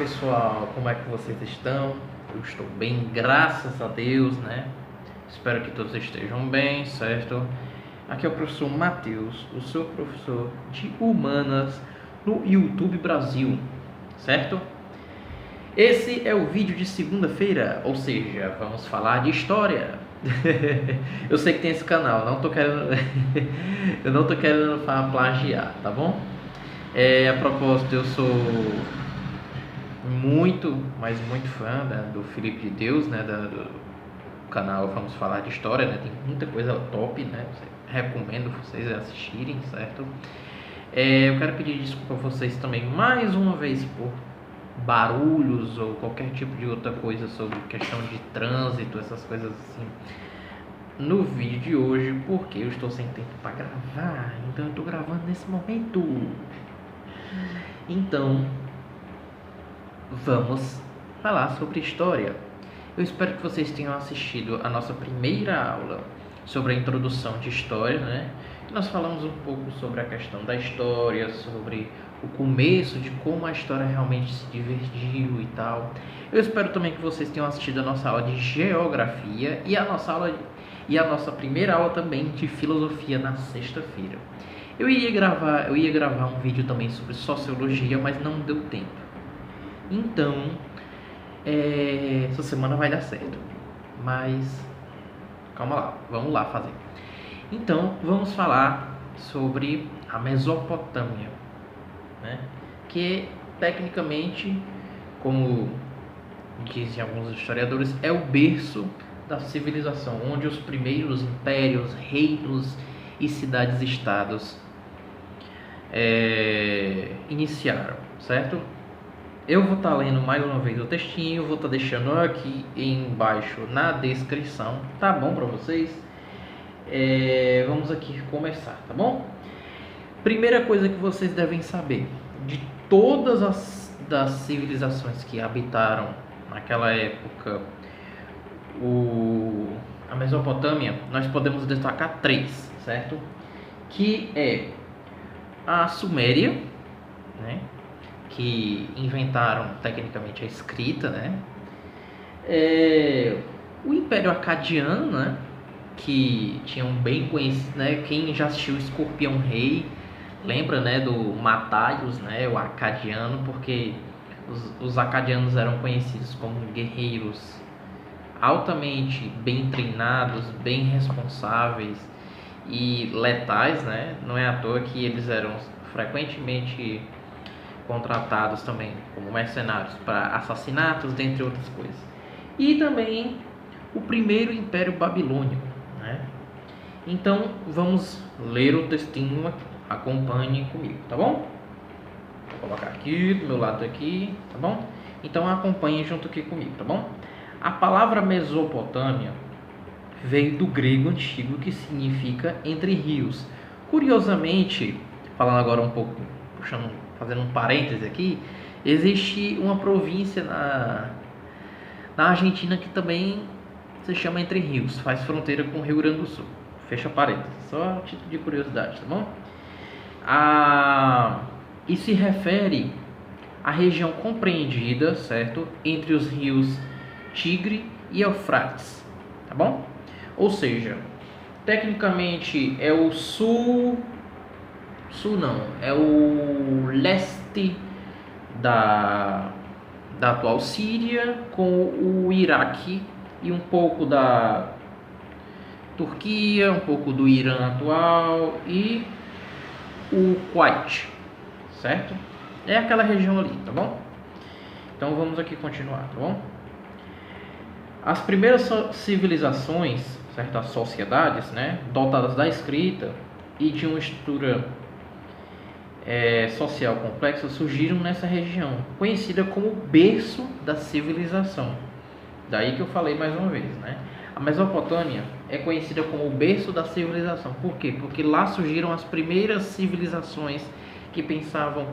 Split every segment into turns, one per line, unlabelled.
pessoal, como é que vocês estão? Eu estou bem, graças a Deus, né? Espero que todos estejam bem, certo? Aqui é o professor Matheus, o seu professor de Humanas no YouTube Brasil, certo? Esse é o vídeo de segunda-feira, ou seja, vamos falar de história. Eu sei que tem esse canal, não tô querendo eu não tô querendo plagiar, tá bom? A propósito, eu sou muito, mas muito fã, né, do Felipe de Deus, né, do canal Vamos Falar de História, né, tem muita coisa top, né, recomendo vocês assistirem, certo? Eu quero pedir desculpa a vocês também mais uma vez por barulhos ou qualquer tipo de outra coisa sobre questão de trânsito, essas coisas assim, no vídeo de hoje, porque eu estou sem tempo para gravar, então eu estou gravando nesse momento. Então, vamos falar sobre história. Eu espero que vocês tenham assistido a nossa primeira aula sobre a introdução de história, né? Nós falamos um pouco sobre a questão da história, sobre o começo de como a história realmente se divergiu e tal. Eu espero também que vocês tenham assistido a nossa aula de geografia e a nossa primeira aula também de filosofia na sexta-feira. Eu ia gravar um vídeo também sobre sociologia, mas não deu tempo. Então, essa semana vai dar certo. Mas, calma lá, vamos lá fazer. Então, vamos falar sobre a Mesopotâmia, né? Que tecnicamente, como dizem alguns historiadores, é o berço da civilização, onde os primeiros impérios, reinos e cidades-estados iniciaram, certo? Eu vou estar lendo mais uma vez o textinho, vou estar deixando aqui embaixo na descrição, tá bom para vocês? Vamos aqui começar, tá bom? Primeira coisa que vocês devem saber, de todas das civilizações que habitaram naquela época a Mesopotâmia, nós podemos destacar três, certo? Que é a Suméria, né? Que inventaram tecnicamente a escrita, né? O Império Acadiano, né? Que tinham bem conhecido, né? Quem já assistiu Escorpião Rei lembra, né? Do Mataios, né? O acadiano, porque os acadianos eram conhecidos como guerreiros altamente bem treinados, bem responsáveis e letais, né? Não é à toa que eles eram frequentemente contratados também como mercenários para assassinatos, dentre outras coisas. E também o primeiro Império Babilônico, né? Então vamos ler o textinho, acompanhem comigo, tá bom? Vou colocar aqui do meu lado aqui, tá bom? Então acompanhem junto aqui comigo, tá bom? A palavra Mesopotâmia veio do grego antigo, que significa entre rios. Curiosamente, falando agora um pouco, fazendo um parêntese aqui, existe uma província na Argentina que também se chama Entre Rios, faz fronteira com o Rio Grande do Sul. Fecha parênteses, só a título de curiosidade, tá bom? E se refere à região compreendida, certo, entre os rios Tigre e Eufrates, tá bom? Ou seja, tecnicamente é o é o leste da atual Síria, com o Iraque e um pouco da Turquia, um pouco do Irã atual e o Kuwait, certo? É aquela região ali, tá bom? Então vamos aqui continuar, tá bom? As primeiras civilizações, certas sociedades, né, dotadas da escrita e de uma estrutura social complexa, surgiram nessa região, conhecida como berço da civilização. Daí que eu falei mais uma vez, né? A Mesopotâmia é conhecida como o berço da civilização. Por quê? Porque lá surgiram as primeiras civilizações que pensavam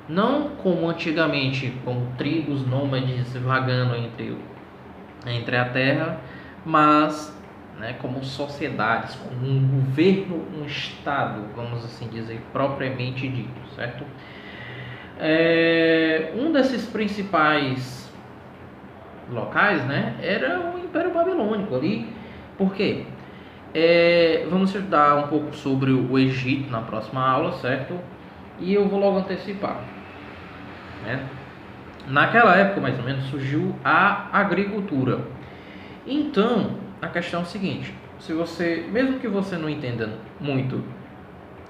não como antigamente, como tribos nômades vagando entre a terra, mas, né, como sociedades, como um governo, um estado, vamos assim dizer, propriamente dito, certo? Um desses principais locais, né, era o Império Babilônico ali. Por quê? Vamos estudar um pouco sobre o Egito na próxima aula, certo? E eu vou logo antecipar, né? Naquela época, mais ou menos, surgiu a agricultura. Então, a questão é o seguinte: se você, mesmo que você não entenda muito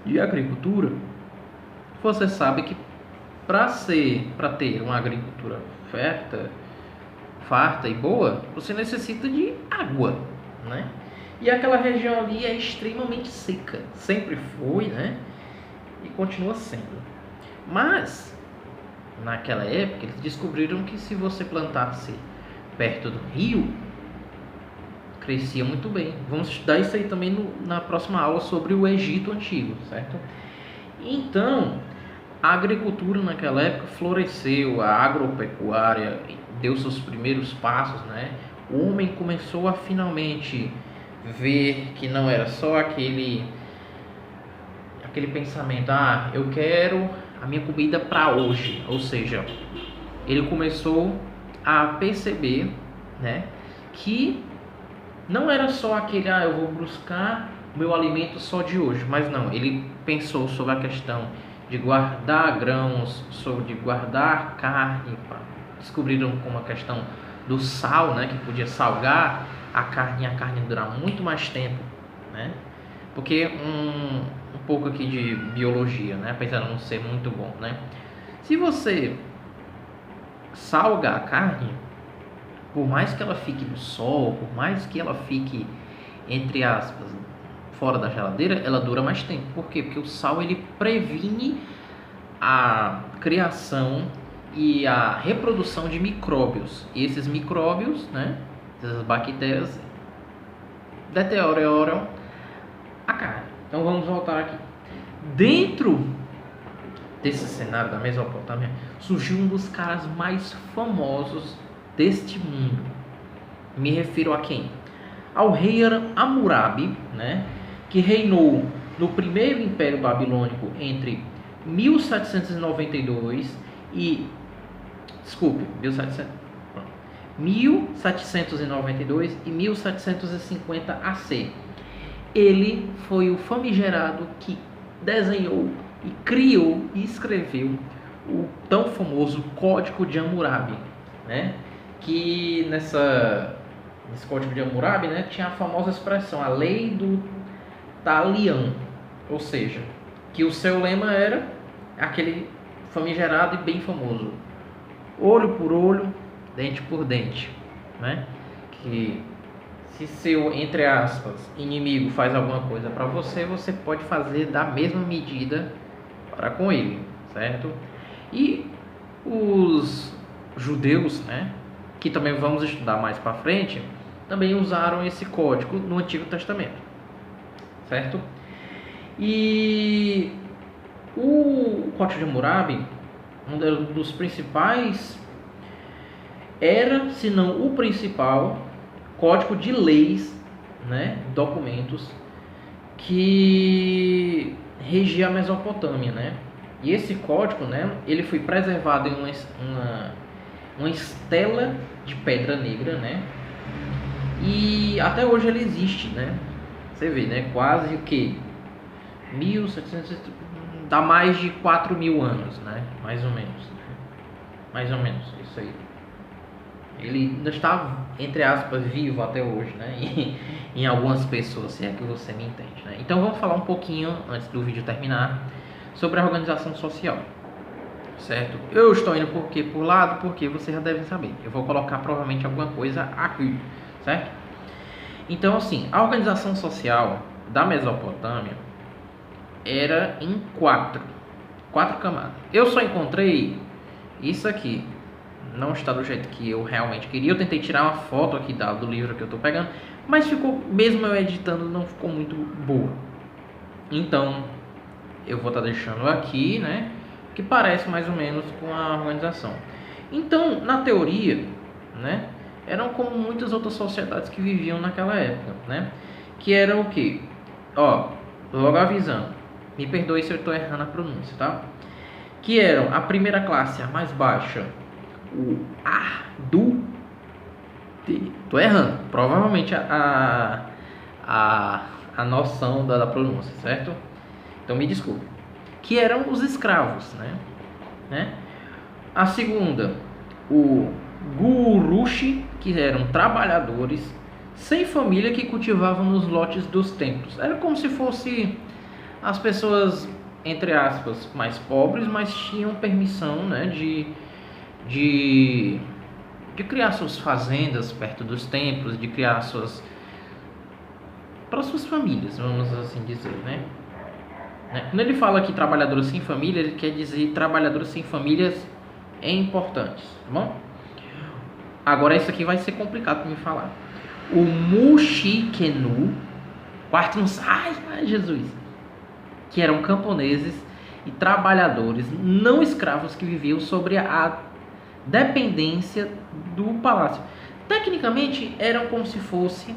de agricultura, você sabe que para ter uma agricultura farta e boa, você necessita de água, né? E aquela região ali é extremamente seca, sempre foi, né? E continua sendo. Mas naquela época eles descobriram que se você plantasse perto do rio, crescia muito bem. Vamos estudar isso aí também na próxima aula sobre o Egito Antigo, certo? Então, a agricultura naquela época floresceu, a agropecuária deu seus primeiros passos, né? O homem começou a finalmente ver que não era só aquele pensamento, eu quero a minha comida para hoje. Ou seja, ele começou a perceber, né, que não era só aquele, eu vou buscar o meu alimento só de hoje, mas não, ele pensou sobre a questão de guardar grãos, sobre guardar carne. Descobriram como a questão do sal, né, que podia salgar a carne e a carne durar muito mais tempo, né? Porque um pouco aqui de biologia, né, apesar de não ser muito bom, né? Se você salga a carne, por mais que ela fique no sol, por mais que ela fique, entre aspas, fora da geladeira, ela dura mais tempo. Por quê? Porque o sal ele previne a criação e a reprodução de micróbios. E esses micróbios, né, essas bactérias, deterioram a carne. Então vamos voltar aqui. Dentro desse cenário da Mesopotâmia, surgiu um dos caras mais famosos deste mundo. Me refiro a quem? Ao rei Hammurabi, né, que reinou no primeiro Império Babilônico entre 1792 e 1792 e 1750 AC. Ele foi o famigerado que desenhou e criou e escreveu o tão famoso Código de Hammurabi, né? Que nesse Código de Hammurabi, né, tinha a famosa expressão, a lei do talião, ou seja, que o seu lema era aquele famigerado e bem famoso: olho por olho, dente por dente, né? Que se seu, entre aspas, inimigo faz alguma coisa para você, você pode fazer da mesma medida para com ele, certo? E os judeus, né, que também vamos estudar mais para frente, também usaram esse código no Antigo Testamento, certo? E o Código de Hammurabi, um dos principais, era, se não o principal, código de leis, né, documentos que regia a Mesopotâmia, né? E esse código, né, ele foi preservado em uma estela de pedra negra, né? E até hoje ele existe, né? Você vê, né? Quase o que? 1700, dá mais de 4.000 anos, né? Mais ou menos. Mais ou menos, isso aí. Ele ainda está, entre aspas, vivo até hoje, né? Em algumas pessoas, se é que você me entende, né? Então vamos falar um pouquinho, antes do vídeo terminar, sobre a organização social, certo? Eu estou indo por lado, porque vocês já devem saber. Eu vou colocar provavelmente alguma coisa aqui, certo? Então, assim, a organização social da Mesopotâmia era em quatro camadas. Eu só encontrei isso aqui. Não está do jeito que eu realmente queria. Eu tentei tirar uma foto aqui do livro que eu estou pegando, mas ficou, mesmo eu editando, não ficou muito boa. Então, eu vou estar deixando aqui, né, que parece mais ou menos com a organização. Então, na teoria, né, eram como muitas outras sociedades que viviam naquela época, né, que era o quê? Logo avisando, me perdoe se eu estou errando a pronúncia, tá? que eram a primeira classe, a mais baixa, o Ardu. Tô errando, provavelmente a noção da pronúncia, certo? Então me desculpe. Que eram os escravos, né? A segunda, o Gurushi, que eram trabalhadores sem família que cultivavam nos lotes dos templos. Era como se fosse as pessoas, entre aspas, mais pobres, mas tinham permissão, né, de criar suas fazendas perto dos templos, de criar para suas famílias, vamos assim dizer, né? Quando ele fala aqui trabalhadores sem família, ele quer dizer trabalhadores sem famílias importantes, tá bom? Agora isso aqui vai ser complicado para me falar. O Mushikenu, quarto não sai, ai Jesus, que eram camponeses e trabalhadores não escravos que viviam sobre a dependência do palácio. Tecnicamente eram como se fossem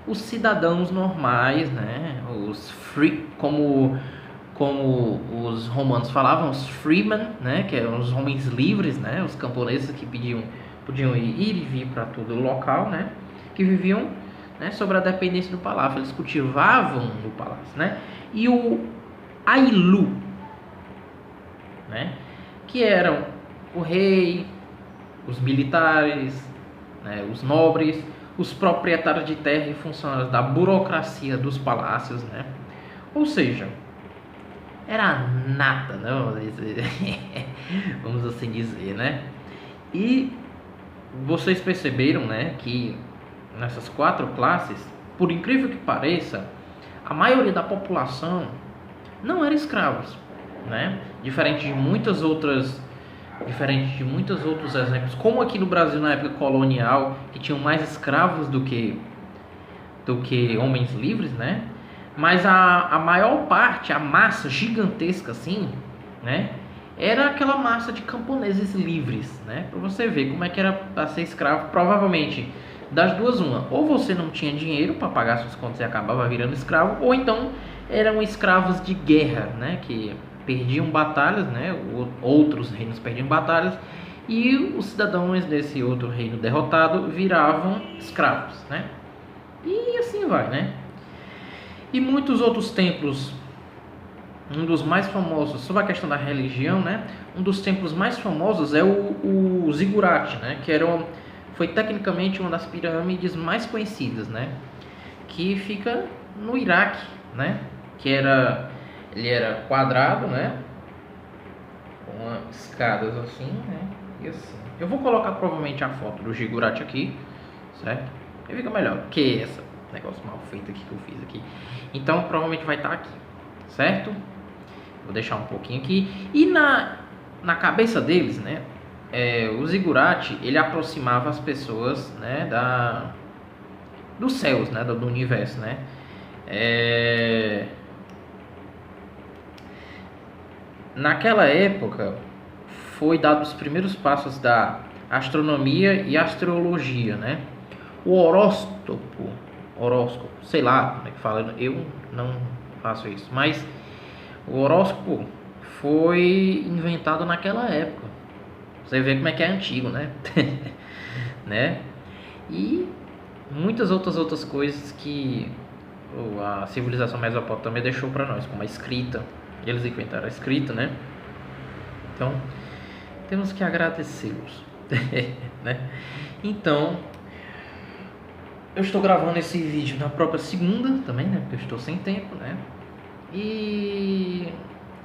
os cidadãos normais, né? Os free, como os romanos falavam, os freemen, né? Que eram os homens livres, né? Os camponeses que podiam ir e vir para todo o local, né? Que viviam, né, sobre a dependência do palácio. Eles cultivavam no palácio, né? E o Ailu, né? Que eram o rei, os militares, né, os nobres, os proprietários de terra e funcionários da burocracia dos palácios, né? Ou seja, era nada, né? Vamos assim dizer, né? E vocês perceberam, né, que nessas 4 classes, por incrível que pareça, a maioria da população não era escravos, né? Diferente de muitos outros exemplos, como aqui no Brasil na época colonial, que tinham mais escravos do que homens livres, né? Mas a maior parte, a massa gigantesca assim, né, era aquela massa de camponeses livres, né? Para você ver como é que era para ser escravo. Provavelmente das duas uma, ou você não tinha dinheiro para pagar suas contas e acabava virando escravo, ou então eram escravos de guerra, né, que perdiam batalhas, né? Outros reinos perdiam batalhas e os cidadãos desse outro reino derrotado viravam escravos, né? E assim vai, né? E muitos outros templos, um dos mais famosos, sobre a questão da religião, né? Um dos templos mais famosos é o Ziggurat, né? Foi tecnicamente uma das pirâmides mais conhecidas, né? Que fica no Iraque, né? Ele era quadrado, né? Com escadas assim, né? E assim. Eu vou colocar provavelmente a foto do Ziggurat aqui, certo? E fica melhor que esse negócio mal feito aqui que eu fiz aqui. Então provavelmente vai estar aqui, certo? Vou deixar um pouquinho aqui. E na cabeça deles, né? O Ziggurat, ele aproximava as pessoas, né? Dos céus, né? Do universo, né? Naquela época foi dado os primeiros passos da astronomia e astrologia, né? O horóscopo, sei lá como é que fala, eu não faço isso, mas o horóscopo foi inventado naquela época. Você vê como é que é antigo, né? Né? E muitas outras coisas que a civilização mesopotâmia deixou para nós, como a escrita. Eles inventaram a escrita, né? Então, temos que agradecê-los, né? Então, eu estou gravando esse vídeo na própria segunda também, né? Porque eu estou sem tempo, né? E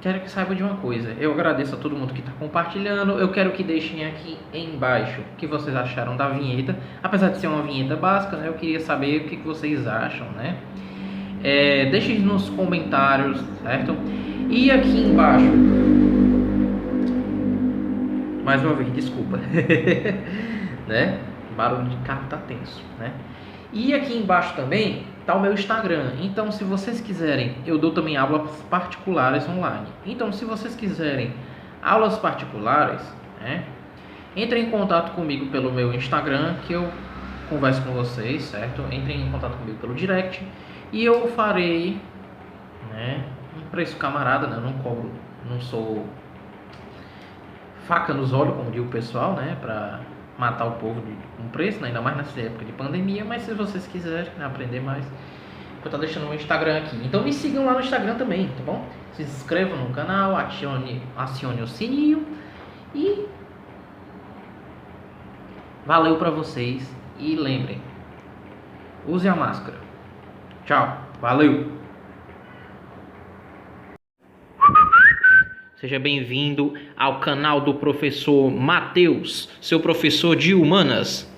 quero que saiba de uma coisa. Eu agradeço a todo mundo que está compartilhando. Eu quero que deixem aqui embaixo o que vocês acharam da vinheta. Apesar de ser uma vinheta básica, né? Eu queria saber o que vocês acham, né? Deixem nos comentários, certo? E aqui embaixo, mais uma vez, desculpa, né? Barulho de carro tá tenso, né? E aqui embaixo também tá o meu Instagram. Então, se vocês quiserem, eu dou também aulas particulares online. Então, se vocês quiserem aulas particulares, né? Entrem em contato comigo pelo meu Instagram, que eu converso com vocês, certo? Entrem em contato comigo pelo direct e eu farei, né, um preço camarada, né? Eu não cobro, não sou faca nos olhos, como diz o pessoal, né? Pra matar o povo com preço, né? Ainda mais nessa época de pandemia. Mas se vocês quiserem, né, aprender mais, vou estar deixando o meu Instagram aqui. Então me sigam lá no Instagram também, tá bom? Se inscrevam no canal, acione o sininho e valeu pra vocês. E lembrem, use a máscara. Tchau, valeu! Seja bem-vindo ao canal do professor Matheus, seu professor de humanas.